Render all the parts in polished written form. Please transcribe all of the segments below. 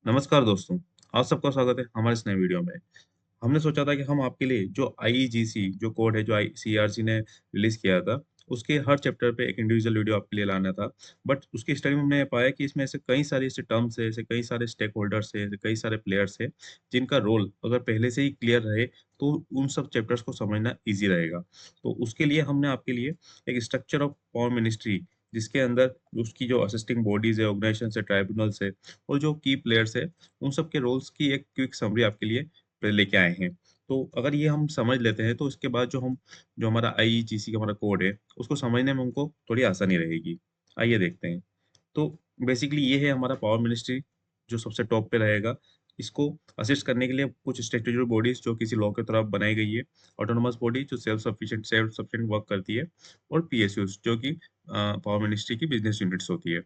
नमस्कार दोस्तों, आप सबका स्वागत है हमारे इस नए वीडियो में। हमने सोचा था कि हम आपके लिए जो आईईजीसी जो कोड है जो आईसीआरसी ने रिलीज़ किया था, उसके हर चैप्टर पे एक इंडिविजुअल वीडियो आपके लिए लाना था। बट उसकी स्टडी में हमने पाया कि इसमें ऐसे कई सारे ऐसे टर्म्स हैं, ऐसे कई सारे स्टेक होल्डर्स हैं, ऐसे कई सारे प्लेयर्स हैं, जिनका रोल अगर पहले से ही क्लियर रहे, तो उन सब चैप्टर्स को समझना ईज़ी रहेगा। तो उसके लिए हमने आपके लिए एक स्ट्रक्चर ऑफ पावर मिनिस्ट्री जिसके अंदर उसकी जो असिस्टिंग बॉडीज़ है, ऑर्गनाइजेशंस है, ट्राइब्यूनल्स है और जो की प्लेयर्स है, उन सब के रोल्स की एक क्विक समरी आपके लिए लेके आए हैं। तो अगर ये हम समझ लेते हैं तो इसके बाद जो हमारा आईईजीसी का हमारा कोड है, उसको समझने में हमको थोड़ी आसानी रहेगी। आइए देखते हैं। तो बेसिकली ये है हमारा पावर मिनिस्ट्री जो सबसे टॉप पे रहेगा। इसको असिस्ट करने के लिए कुछ स्टैट्यूटरी बॉडीज़ जो किसी लॉ के तरफ बनाई गई है, ऑटोनोमस बॉडी जो सेल्फ सफिशिएंट वर्क करती है और पीएसयूज़ जो कि पावर मिनिस्ट्री की बिज़नेस यूनिट्स होती है,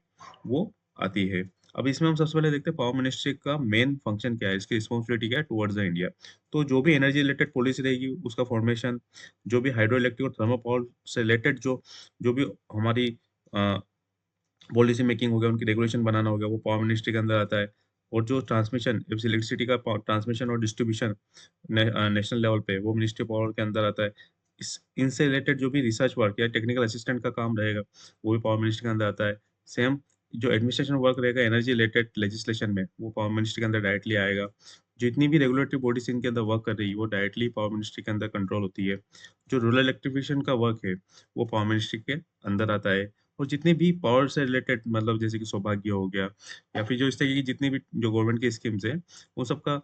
वो आती है। अब इसमें हम सबसे पहले देखते हैं पावर मिनिस्ट्री का मेन फंक्शन क्या है, इसकी रिस्पॉन्सिबिलिटी क्या है टुवर्ड्स द इंडिया। तो जो भी एनर्जी रिलेटेड पॉलिसी रहेगी, उसका फॉर्मेशन, जो भी हाइड्रो इलेक्ट्रिक और थर्मल पावर से रिलेटेड जो जो भी हमारी अ, पॉलिसी मेकिंग हो गया, उनकी रेगुलेशन बनाना हो गया, वो पावर मिनिस्ट्री के अंदर आता है। और जो ट्रांसमिशन इलेक्ट्रिसिटी का ट्रांसमिशन और डिस्ट्रीब्यूशन नेशनल लेवल पे, वो मिनिस्ट्री ऑफ पावर के अंदर आता है। इनसे रिलेटेड जो भी रिसर्च वर्क या टेक्निकल असिस्टेंट का काम रहेगा, वो भी पावर मिनिस्ट्री के अंदर आता है। सेम जो एडमिनिस्ट्रेशन वर्क रहेगा एनर्जी रिलेटेड लेजिस्लेशन में, वो पावर मिनिस्ट्री के अंदर डायरेक्टली आएगा। जितनी भी रेगुलेटरी बॉडीज़ इनके अंदर वर्क कर रही है, वो डायरेक्टली पावर मिनिस्ट्री के अंदर कंट्रोल होती है। जो रूरल इलेक्ट्रिफिकेशन का वर्क है, वो पावर मिनिस्ट्री के अंदर आता है। और जितनी भी पावर से रिलेटेड मतलब जैसे कि सौभाग्य हो गया या फिर जो इस तरीके की जितनी भी जो गवर्नमेंट की स्कीम्स हैं, उन सबका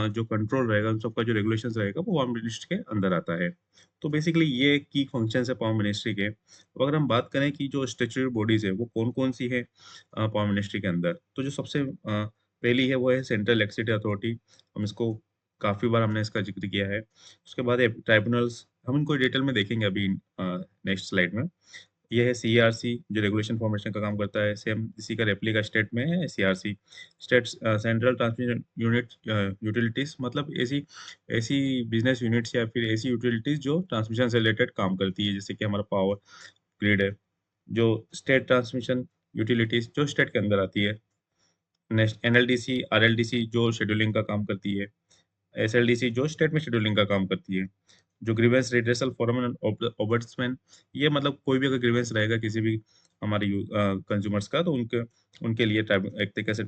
जो कंट्रोल रहेगा, उन सबका जो रेगुलेशंस रहेगा, वो पावर मिनिस्ट्री के अंदर आता है। तो बेसिकली ये की फंक्शंस है पावर मिनिस्ट्री के। अब अगर हम बात करें कि जो स्टैट्यूटरी बॉडीज़ है, वो कौन-कौन सी है पावर मिनिस्ट्री के अंदर, तो जो सबसे पहली है, वो है सेंट्रल इलेक्ट्रिसिटी अथॉरिटी। हम इसको काफ़ी बार हमने इसका ज़िक्र किया है। उसके बाद है ट्राइब्यूनल्स, हम इनको डिटेल में देखेंगे अभी नेक्स्ट स्लाइड में। ये है सीईआरसी जो रेगुलेशन फॉर्मेशन का काम करता है। सेम इसी का रेप्लिका स्टेट में है CRC. Central transmission unit utilities मतलब ऐसी ऐसी बिज़नेस यूनिट्स या फिर ऐसी यूटिलिटीज़ जो ट्रांसमिशन से रिलेटेड काम करती है, जैसे कि हमारा पावर ग्रिड है। जो स्टेट ट्रांसमिशन यूटिलिटीज़ जो स्टेट के अंदर आती है। एनएलडीसी, आरएलडीसी जो शेड्यूलिंग का काम करती है। एसएलडीसी जो स्टेट में शेड्यूलिंग का काम करती है। जो grievance redressal forum and ombudsman, ये मतलब कोई भी अगर ग्रीवेंस रहेगा किसी भी हमारे कंज्यूमर्स का, तो उनके उनके लिए एक तरीके से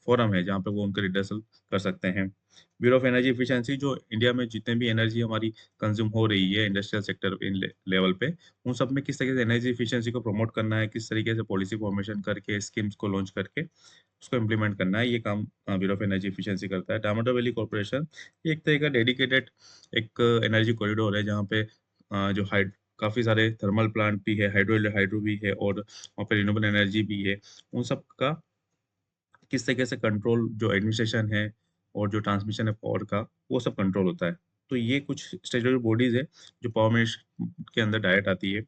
फोरम है जहाँ पे वो उनका रिड्रेसल कर सकते हैं। ब्यूरो ऑफ एनर्जी एफिशिएंसी जो इंडिया में जितने भी एनर्जी हमारी कंज्यूम हो रही है इंडस्ट्रियल सेक्टर इन लेवल पे, उन सब में किस तरीके से एनर्जी एफिशिएंसी को प्रमोट करना है, किस तरीके से पॉलिसी फॉर्मेशन करके स्कीम्स को लॉन्च करके उसको इम्प्लीमेंट करना है, ये काम ब्यूरो ऑफ एनर्जी एफिशिएंसी करता है। डामाडोर वैली कॉर्पोरेशन ये एक तरह का डेडिकेटेड एक एनर्जी कॉरिडोर है जहाँ पे जो हाइड काफ़ी सारे थर्मल प्लांट भी है, हाइड्रो हाइड्रो भी है और वहाँ पे रिन्यूएबल एनर्जी भी है। उन सब का किस तरीके से कंट्रोल जो एडमिनिस्ट्रेशन है और जो ट्रांसमिशन है पावर का, वो सब कंट्रोल होता है। तो ये कुछ स्टैट्यूटरी बॉडीज़ है, जो पावर मिनिस्ट्री के अंदर डायरेक्ट आती है।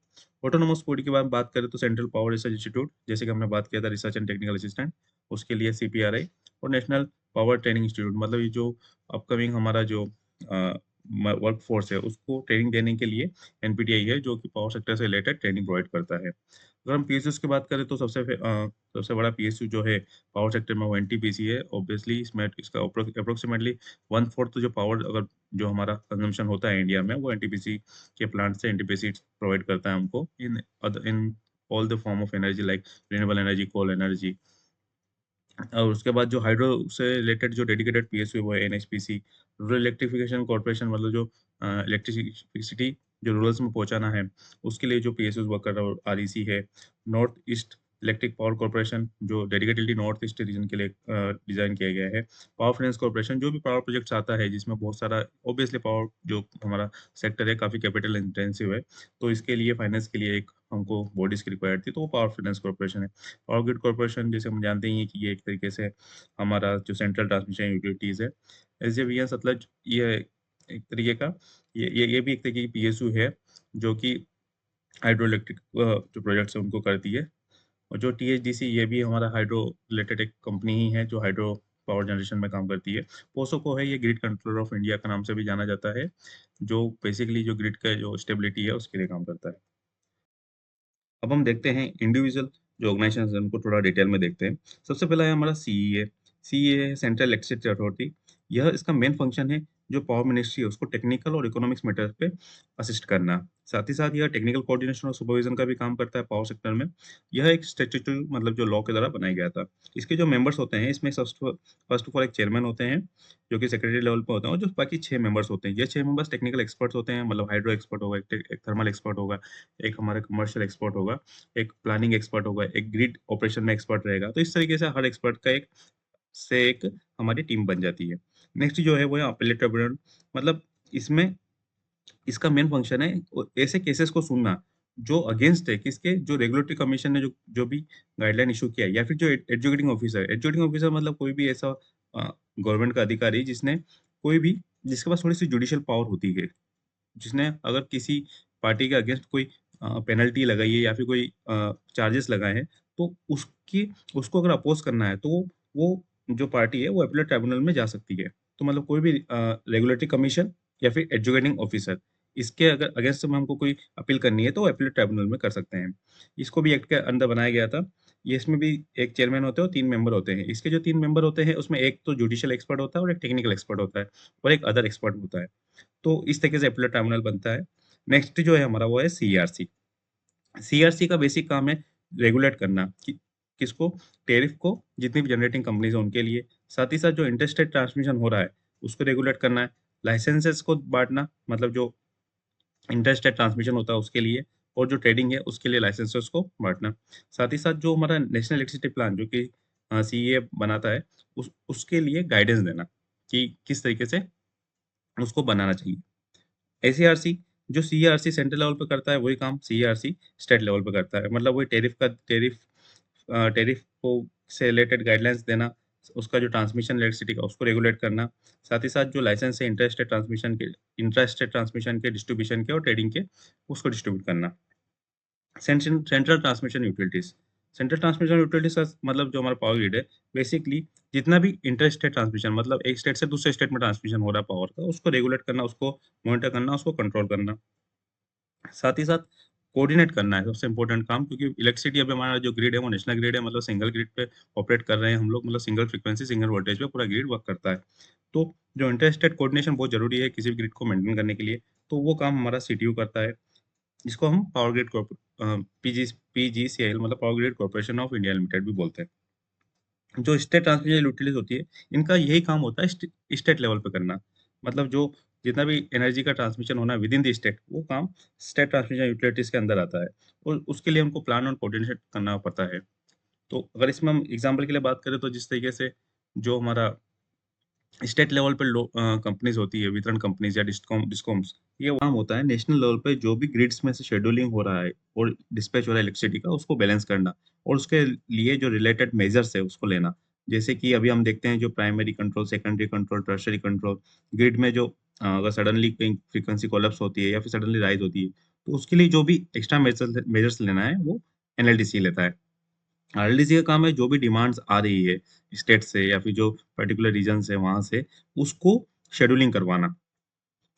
ऑटोनोमस बॉडी की बात करें तो सेंट्रल पावर रिसर्च इंस्टीट्यूट, जैसे कि हमने बात किया था रिसर्च एंड टेक्निकल असिस्टेंट, उसके लिए सीपीआरआई और नेशनल पावर ट्रेनिंग इंस्टीट्यूट मतलब ये जो अपकमिंग हमारा जो अ, म वर्क फोर्स है, उसको ट्रेनिंग देने के लिए एनपीटीई है, जो कि पावर सेक्टर से रिलेटेड ट्रेनिंग प्रोवाइड करता है। अगर हम पीएसयूज़ की बात करें तो सबसे बड़ा पीएसयू जो है पावर सेक्टर में वो एनटीपीसी है। ऑब्वियसली इसमें इसका अप्रोक्सिमेटली 1/4 जो पावर अगर जो हमारा कंजम्पशन होता है इंडिया में, वो एनटीपीसी के प्लांट से एनटीपीसी प्रोवाइड करता है हमको in all the form of energy like renewable energy, coal energy. और उसके बाद जो हाइड्रो से रिलेटेड जो डेडिकेटेड पीएसयू है वो है एनएचपीसी। रूरल इलेक्ट्रिफिकेशन कॉर्पोरेशन मतलब जो इलेक्ट्रिसिटी जो रूरल्स में पहुँचाना है, उसके लिए जो पीएसयूज़ वर्क कर रहा है आरईसी है। North east electric power corporation जो डेडिकेटेडली नॉर्थ ईस्ट रीजन के लिए डिज़ाइन किया गया है। पावर फाइनेंस कॉर्पोरेशन जो भी पावर प्रोजेक्ट्स आता है जिसमें बहुत सारा ऑब्वियसली पावर जो हमारा सेक्टर है काफ़ी कैपिटल इंटेंसिव है, तो इसके लिए फाइनेंस के लिए एक हमको बॉडीज़ की रिक्वायर्ड थी, तो वो पावर फाइनेंस कॉर्पोरेशन है। पावर ग्रिड कॉर्पोरेशन जैसे हम जानते ही हैं कि ये एक तरीके से हमारा जो सेंट्रल ट्रांसमिशन यूटिलिटीज़ है। एसजेवीएन सतलज ये एक तरीके का ये भी एक तरीके की पीएसयू है, जो कि हाइड्रो इलेक्ट्रिक जो प्रोजेक्ट्स हैं उनको करती है। और जो टीएचडीसी ये भी हमारा हाइड्रो रिलेटेड एक कंपनी ही है जो हाइड्रो पावर जनरेशन में काम करती है। पोसोको है ये ग्रिड कंट्रोलर ऑफ इंडिया के नाम से भी जाना जाता है, जो बेसिकली जो ग्रिड का जो स्टेबिलिटी है उसके लिए काम करता है। अब हम देखते हैं इंडिविजुअल जो ऑर्गेनाइजेशंस हैं उनको थोड़ा डिटेल में देखते हैं। सबसे पहला है हमारा सीईए। सीईए है सेंट्रल इलेक्ट्रिसिटी अथॉरिटी। यह इसका मेन फंक्शन है जो पावर मिनिस्ट्री है उसको टेक्निकल और इकोनॉमिक्स मैटर्स पे असिस्ट करना। साथ ही साथ यह टेक्निकल कोऑर्डिनेशन और सुपरविजन का भी काम करता है पावर सेक्टर में। यह एक स्टैट्यूटरी मतलब जो लॉ के द्वारा बनाया गया था। इसके जो मेंबर्स होते हैं इसमें फर्स्ट ऑफ ऑल एक चेयरमैन होते हैं जो कि सेक्रेटरी लेवल पे होते हैं और जो बाकी 6 मेंबर्स होते हैं। ये 6 मेंबर्स टेक्निकल एक्सपर्ट्स होते हैं मतलब हाइड्रो एक्सपर्ट होगा, एक थर्मल एक्सपर्ट होगा, एक हमारा कमर्शियल एक्सपर्ट होगा, एक प्लानिंग एक्सपर्ट होगा, एक ग्रिड ऑपरेशन में एक्सपर्ट रहेगा। तो इस तरीके से हर एक्सपर्ट का एक हमारी टीम बन जाती है। नेक्स्ट जो है वो है अपीलेट ट्रिब्यूनल। मतलब इसमें इसका मेन फंक्शन है ऐसे केसेस को सुनना जो अगेंस्ट है किसके, जो रेगुलेटरी कमीशन ने जो जो भी गाइडलाइन इशू किया है या फिर जो एजुकेटिंग ऑफिसर मतलब कोई भी ऐसा गवर्नमेंट का अधिकारी जिसने कोई भी जिसके पास थोड़ी सी जुडिशियल पावर होती है, जिसने अगर किसी पार्टी के अगेंस्ट कोई पेनल्टी लगाई है या फिर कोई चार्जेस लगाए हैं, तो उसको अगर अपोज करना है तो वो जो पार्टी है वो अपीलेट ट्राइब्यूनल में जा सकती है। तो मतलब कोई भी रेगुलेटरी कमीशन या फिर एजुकेटिंग ऑफिसर इसके अगर अगेंस्ट में हमको कोई अपील करनी है तो अपीलेट ट्राइब्यूनल में कर सकते हैं। इसको भी एक्ट के अंदर बनाया गया था। ये इसमें भी एक चेयरमैन होते हैं और 3 मेंबर होते हैं। इसके जो 3 मेंबर होते हैं उसमें एक तो जुडिशियल एक्सपर्ट होता है और एक टेक्निकल एक्सपर्ट होता है और एक अदर एक्सपर्ट होता है। तो इस तरीके से अपीलेट ट्राइब्यूनल बनता है। नेक्स्ट जो है हमारा वो है सीईआरसी। सीईआरसी का बेसिक काम है रेगुलेट करना कि किसको, टैरिफ को, जितनी भी जनरेटिंग कंपनीज है उनके लिए। साथ ही साथ जो इंटरस्टेट ट्रांसमिशन हो रहा है उसको रेगुलेट करना है। लाइसेंसेस को बांटना मतलब जो इंटरस्टेट ट्रांसमिशन होता है उसके लिए, और जो ट्रेडिंग है उसके लिए लाइसेंसेस को बांटना। साथ ही साथ जो हमारा नेशनल इलेक्ट्रिसिटी प्लान जो कि सीईए बनाता है उसके लिए गाइडेंस देना कि किस तरीके से उसको बनाना चाहिए। एसईआरसी जो सीईआरसी सेंट्रल लेवल पे करता है वही काम सीईआरसी स्टेट लेवल पे करता है। मतलब वही टैरिफ को से रिलेटेड गाइडलाइंस देना, उसका जो ट्रांसमिशन इलेक्ट्रिसिटी का उसको रेगुलेट करना, साथ ही साथ जो लाइसेंस है इंटरेस्टेड ट्रांसमिशन के, डिस्ट्रीब्यूशन के और ट्रेडिंग के, उसको डिस्ट्रीब्यूट करना। Central transmission utilities. Central transmission utilities का मतलब जो हमारा पावर ग्रिड है, बेसिकली जितना भी इंटरस्टेट ट्रांसमिशन मतलब एक स्टेट से दूसरे स्टेट में ट्रांसमिशन हो रहा है पावर का, उसको रेगुलेट करना, उसको मॉनिटर करना, उसको कंट्रोल करना। साथ ही साथ कोऑर्डिनेट करना है सबसे इम्पोर्टेंट काम, क्योंकि इलेक्ट्रिसिटी अभी हमारा जो ग्रिड है वो नेशनल ग्रिड है, मतलब सिंगल ग्रिड पे ऑपरेट कर रहे हैं हम लोग, मतलब सिंगल फ्रीक्वेंसी सिंगल वोल्टेज पे पूरा ग्रिड वर्क करता है। तो जो इंटरस्टेट कोऑर्डिनेशन बहुत जरूरी है किसी भी ग्रिड को मेंटेन करने के लिए, तो वो काम हमारा सीटीयू करता है। जिसको हम पावर ग्रिड पीजीसीआईएल मतलब power grid corporation of India limited भी बोलते हैं। जो स्टेट ट्रांसमिशन यूटिलिटीज होती है, इनका यही काम होता है स्टेट लेवल पे करना। मतलब जो जितना भी एनर्जी का ट्रांसमिशन होना है विद इन द स्टेट, वो काम स्टेट ट्रांसमिशन यूटिलिटीज के अंदर आता है और उसके लिए उनको प्लान और कोऑर्डिनेशन करना पड़ता है। तो अगर इसमें हम एग्जांपल के लिए बात करें तो जिस तरीके से जो हमारा स्टेट लेवल पे कंपनीज होती है, वितरण कंपनीज या डिस्कॉम्स, ये काम होता है नेशनल लेवल पे जो भी ग्रिड्स में से शेड्यूलिंग हो रहा है और डिस्पैच हो रहा है इलेक्ट्रिसिटी का, उसको बैलेंस करना और उसके लिए जो रिलेटेड मेजर्स है उसको लेना। जैसे कि अभी हम देखते हैं जो primary control, secondary control, tertiary control, grid में जो अगर सडनली कहीं फ्रीक्वेंसी कोलैप्स होती है या फिर सडनली राइज होती है, तो उसके लिए जो भी एक्स्ट्रा मेजर्स लेना है वो एनएलडीसी लेता है। आरएलडीसी का काम है जो भी डिमांड्स आ रही है स्टेट से या फिर जो पर्टिकुलर रीजन से वहां से, उसको शेड्यूलिंग करवाना।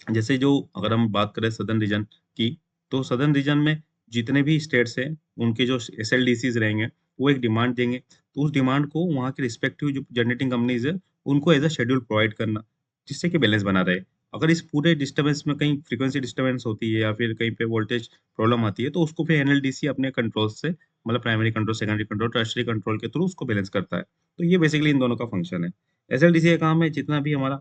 जैसे जो अगर हम बात करें सदर्न रीजन की, तो सदर्न रीजन में जितने भी स्टेट्स हैं उनके जो एसएलडीसीज रहेंगे वो एक डिमांड देंगे, तो उस डिमांड को वहाँ के रिस्पेक्टिव जो जनरेटिंग कंपनीज है उनको एज अ शेड्यूल प्रोवाइड करना, जिससे कि बैलेंस बना रहे। अगर इस पूरे डिस्टर्बेंस में कहीं फ्रीक्वेंसी डिस्टर्बेंस होती है या फिर कहीं पे वोल्टेज प्रॉब्लम आती है, तो उसको फिर एनएलडीसी अपने कंट्रोल से मतलब primary control, secondary control, tertiary control के थ्रू उसको बैलेंस करता है। तो ये बेसिकली इन दोनों का फंक्शन है। एसएलडीसी का काम है जितना भी हमारा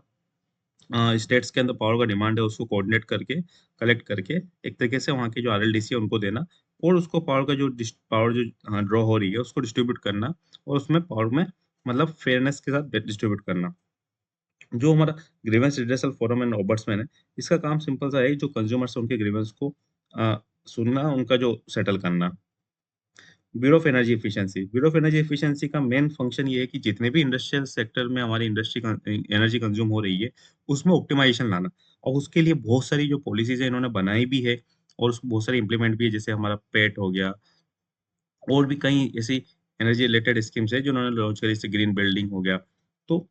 स्टेट्स के अंदर पावर का डिमांड है उसको कोऑर्डिनेट करके, कलेक्ट करके एक तरीके से वहाँ की जो आरएलडीसी है उनको देना और उसको पावर जो ड्रॉ हो रही है उसको डिस्ट्रीब्यूट करना और उसमें पावर में मतलब फेयरनेस के साथ डिस्ट्रीब्यूट करना। जो हमारा grievance redressal forum and ombudsman है, इसका काम सिंपल सा है, जो कंज्यूमर्स है उनके ग्रीवेंस को सुनना, उनका जो सेटल करना। ब्यूरो ऑफ एनर्जी एफिशिएंसी का मेन फंक्शन ये है कि जितने भी इंडस्ट्रियल सेक्टर में हमारी इंडस्ट्री एनर्जी कंज्यूम हो रही है उसमें ऑप्टिमाइजेशन लाना, और उसके लिए बहुत सारी जो पॉलिसीज है इन्होंने बनाई भी है और उसको बहुत सारी इंप्लीमेंट भी है, जैसे हमारा पेट हो गया और भी कई ऐसी एनर्जी रिलेटेड स्कीम्स है जो उन्होंने लॉन्च करी, जैसे ग्रीन बिल्डिंग हो गया। तो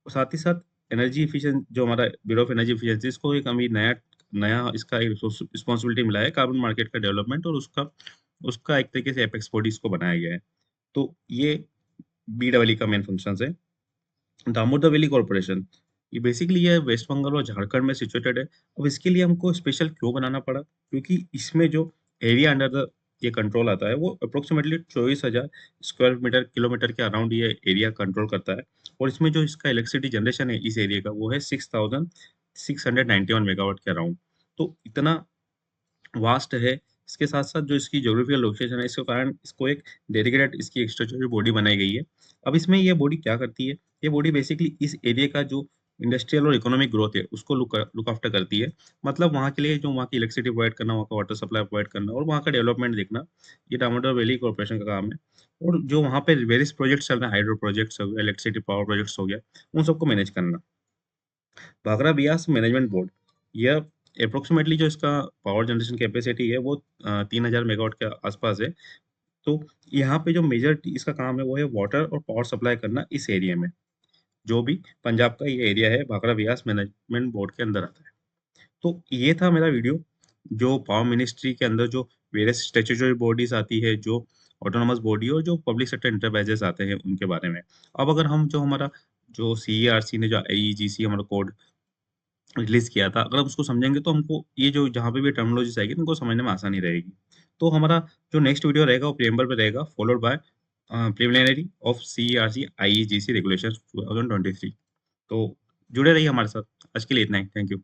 साथ ही साथ एनर्जी एफिशिएंट जो हमारा ब्यूरो ऑफ एनर्जी एफिशिएंसी, इसको एक अभी नया नया इसका एक रिस्पॉन्सिबिलिटी मिला है कार्बन मार्केट का डेवलपमेंट, और उसका उसका एक तरीके से एपेक्स बॉडी इसको बनाया गया है। तो ये बीडब्ल्यू का मेन फंक्शंस है। दामोदर वैली कॉर्पोरेशन, ये बेसिकली ये वेस्ट बंगाल और झारखंड में सिचुएटेड है। अब इसके लिए हमको स्पेशल क्यों बनाना पड़ा? क्योंकि इसमें जो एरिया अंडर द ये कंट्रोल आता है, वो अप्रोक्सिमेटली 24,000 स्क्वायर मीटर किलोमीटर के अराउंड ये एरिया कंट्रोल करता है। और इसमें जो इसका इलेक्ट्रिसिटी जनरेशन है इस एरिया का, वो है 6,691 मेगावाट के अराउंड। तो इतना वास्ट है। इसके साथ-साथ जो इसकी ज्योग्राफिकल लोकेशन है, इसके कारण इसको एक डेडिकेटेड इसकी एक स्टैट्यूटरी बॉडी बनाई गई है। अब इसमें ये बॉडी क्या करती है? ये बॉडी बेसिकली इस एरिया का जो इंडस्ट्रियल और इकोनॉमिक ग्रोथ है, उसको लुक आफ्टर करती है। मतलब वहाँ के लिए जो वहाँ की इलेक्ट्रिसिटी प्रोवाइड करना, वहाँ का वाटर सप्लाई प्रोवाइड करना और वहाँ का डेवलपमेंट देखना, ये दामोदर वैली कॉर्पोरेशन का काम है। और जो वहाँ पे वेरियस प्रोजेक्ट्स चल रहे हैं, हाइड्रो प्रोजेक्ट्स हो गए, इलेक्ट्रिसिटी पावर प्रोजेक्ट्स हो गया, उन सबको मैनेज करना। भाखड़ा बियास मैनेजमेंट बोर्ड, यह एप्रोक्सिमेटली जो इसका पावर जनरेशन कैपेसिटी है वो 3000 मेगावाट के आसपास है। तो यहाँ पे जो मेजर इसका काम है वो है वाटर और पावर सप्लाई करना इस एरिया में, जो भी पंजाब का ये एरिया है भाखड़ा बियास मैनेजमेंट बोर्ड के अंदर आता है। तो ये था मेरा वीडियो, जो पावर मिनिस्ट्री के अंदर जो वेरियस स्टैट्यूटरी बॉडीज़ आती है, जो ऑटोनॉमस बॉडी और जो पब्लिक सेक्टर एंटरप्राइजेज़ आते हैं उनके बारे में। अब अगर हम जो हमारा जो सीईआरसी ने जो आईईजीसी हमारा कोड रिलीज़ किया था। अगर हम उसको समझेंगे तो हमको ये जो जहाँ पे भी टर्मिनोलॉजीज़ आएगी, उनको समझने में आसानी रहेगी। तो हमारा जो नेक्स्ट वीडियो रहेगा वो प्रिएम्बल पे रहेगा, followed by preliminary of CERC IEGC regulations 2023। तो जुड़े रहिए हमारे साथ। आज के लिए इतना ही। Thank you.